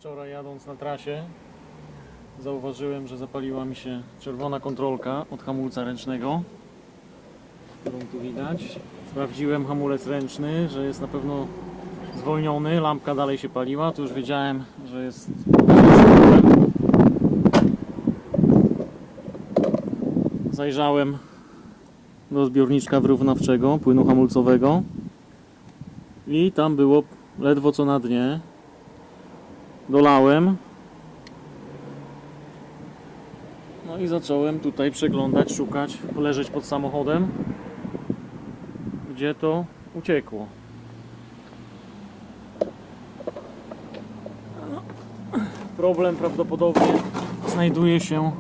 Wczoraj jadąc na trasie zauważyłem, że zapaliła mi się czerwona kontrolka od hamulca ręcznego, którą tu widać. Sprawdziłem hamulec ręczny, że jest na pewno zwolniony, lampka dalej się paliła, to już wiedziałem, że jest problem. Zajrzałem do zbiorniczka wyrównawczego płynu hamulcowego i tam było ledwo co na dnie. Dolałem. No i zacząłem tutaj przeglądać, szukać, leżeć pod samochodem, gdzie to uciekło. Problem prawdopodobnie znajduje się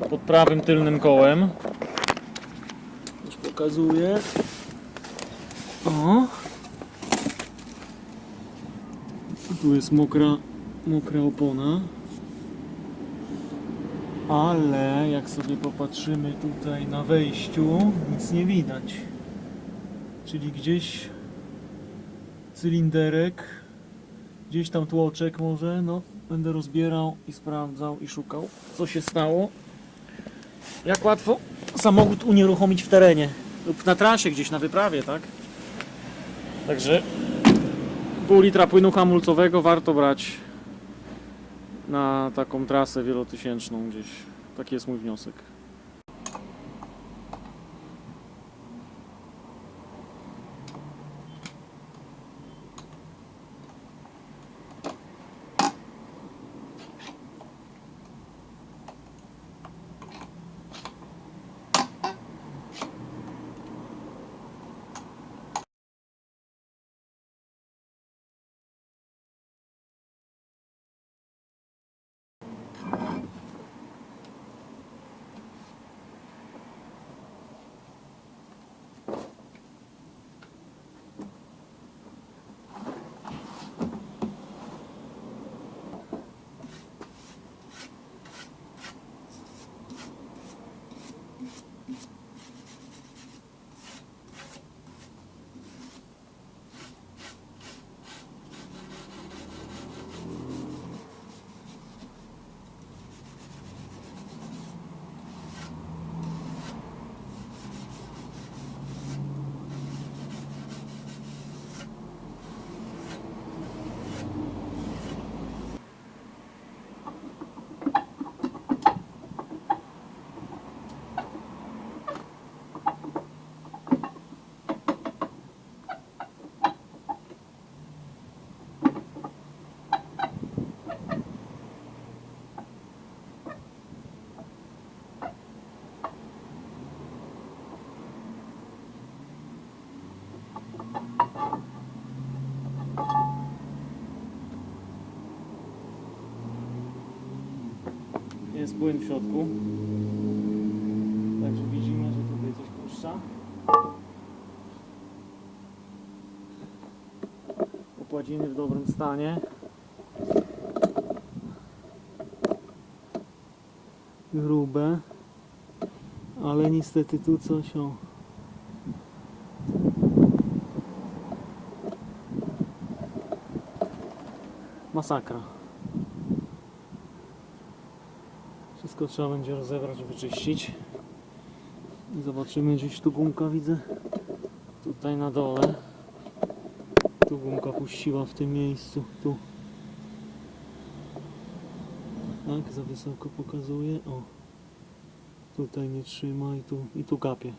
pod prawym tylnym kołem. Już pokazuję. O! Tu jest mokra opona. Ale jak sobie popatrzymy tutaj na wejściu, nic nie widać. Czyli gdzieś cylinderek, gdzieś tam tłoczek może, no będę rozbierał i sprawdzał i szukał, co się stało. Jak łatwo samochód unieruchomić w terenie lub na trasie, gdzieś na wyprawie, tak? Także pół litra płynu hamulcowego warto brać na taką trasę wielotysięczną gdzieś. Taki jest mój wniosek. Jest płyn w środku. Także widzimy, że tutaj coś puszcza. Okładziny w dobrym stanie. Grube. Ale niestety tu coś o. Masakra. Wszystko trzeba będzie rozebrać, wyczyścić. I zobaczymy, gdzieś tu gumka widzę. Tutaj na dole. Tu gumka puściła w tym miejscu. Tu. Tak, za wysoko pokazuje. O. Tutaj nie trzyma i tu kapie.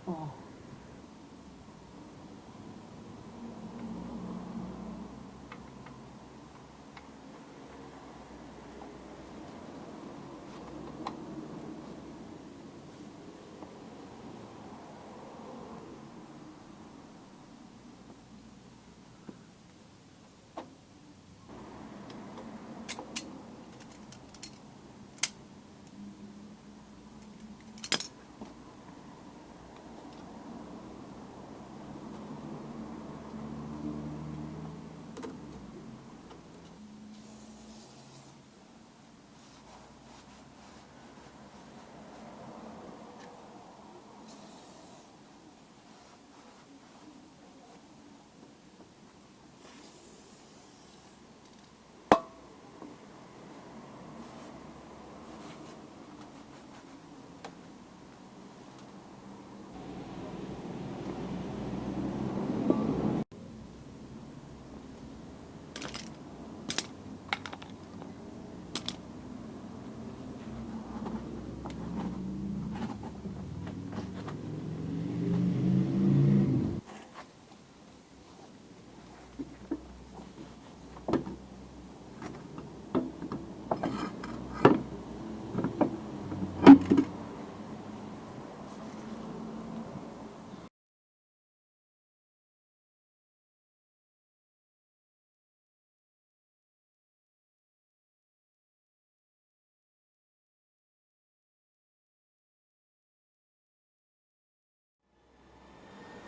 O.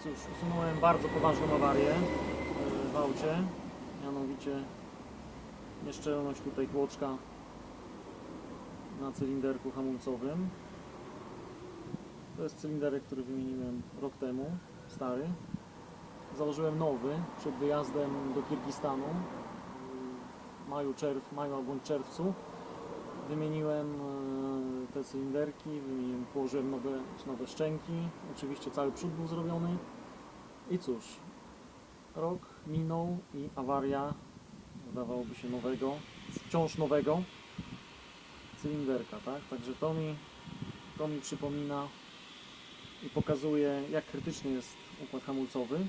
Cóż, usunąłem bardzo poważną awarię w aucie, mianowicie nieszczelność tutaj tłoczka na cylinderku hamulcowym. To jest cylinderek, który wymieniłem rok temu, stary. Założyłem nowy przed wyjazdem do Kirgistanu w maju albo czerwcu. Wymieniłem te cylinderki, położyłem nowe szczęki, oczywiście cały przód był zrobiony i cóż, rok minął i awaria, wydawałoby się wciąż nowego cylinderka, tak? Także to mi przypomina i pokazuje, jak krytyczny jest układ hamulcowy.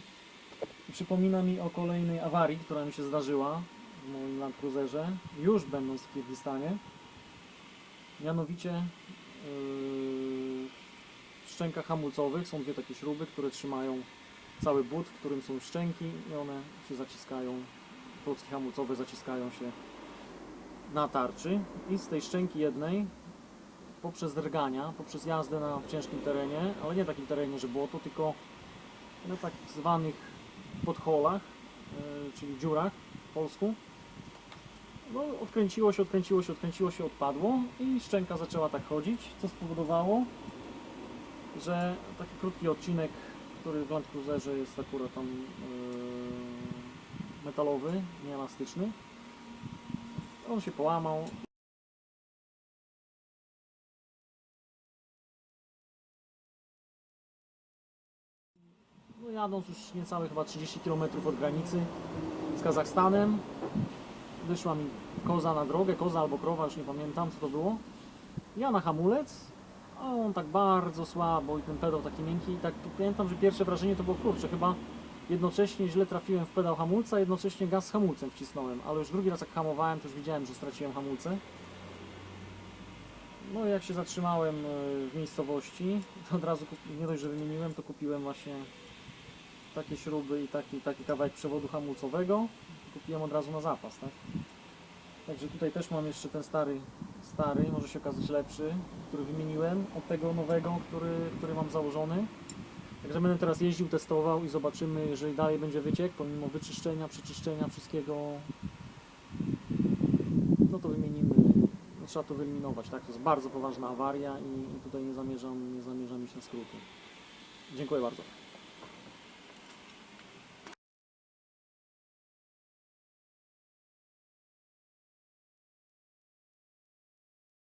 I przypomina mi o kolejnej awarii, która mi się zdarzyła w moim Land Cruiserze, już będąc w Kirgistanie. Mianowicie w szczękach hamulcowych są dwie takie śruby, które trzymają cały but, w którym są szczęki i one się zaciskają, klocki hamulcowe zaciskają się na tarczy i z tej szczęki jednej poprzez drgania, poprzez jazdę w ciężkim terenie, ale nie takim terenie, że błoto, tylko na tak zwanych podholach, czyli dziurach po polsku. No, odkręciło się, odpadło i szczęka zaczęła tak chodzić, co spowodowało, że taki krótki odcinek, który w Land Cruiserze jest akurat tam metalowy, nieelastyczny, on się połamał. No, jadąc już niecałe chyba 30 km od granicy z Kazachstanem, wyszła mi koza na drogę, koza albo krowa, już nie pamiętam co to było. Ja na hamulec, a on tak bardzo słabo i ten pedał taki miękki i tak pamiętam, że pierwsze wrażenie to było kurczę, chyba jednocześnie źle trafiłem w pedał hamulca, jednocześnie gaz z hamulcem wcisnąłem, ale już drugi raz jak hamowałem, to już widziałem, że straciłem hamulce. No i jak się zatrzymałem w miejscowości, to od razu nie dość, że wymieniłem, to kupiłem właśnie takie śruby i taki kawałek przewodu hamulcowego. Kupiłem od razu na zapas, tak? Także tutaj też mam jeszcze ten stary, może się okazać lepszy, który wymieniłem od tego nowego, który mam założony. Także będę teraz jeździł, testował i zobaczymy, jeżeli dalej będzie wyciek, pomimo wyczyszczenia, przeczyszczenia wszystkiego, no to wymienimy, no trzeba to wyeliminować, tak? To jest bardzo poważna awaria i tutaj nie zamierzam iść na skróty. Dziękuję bardzo.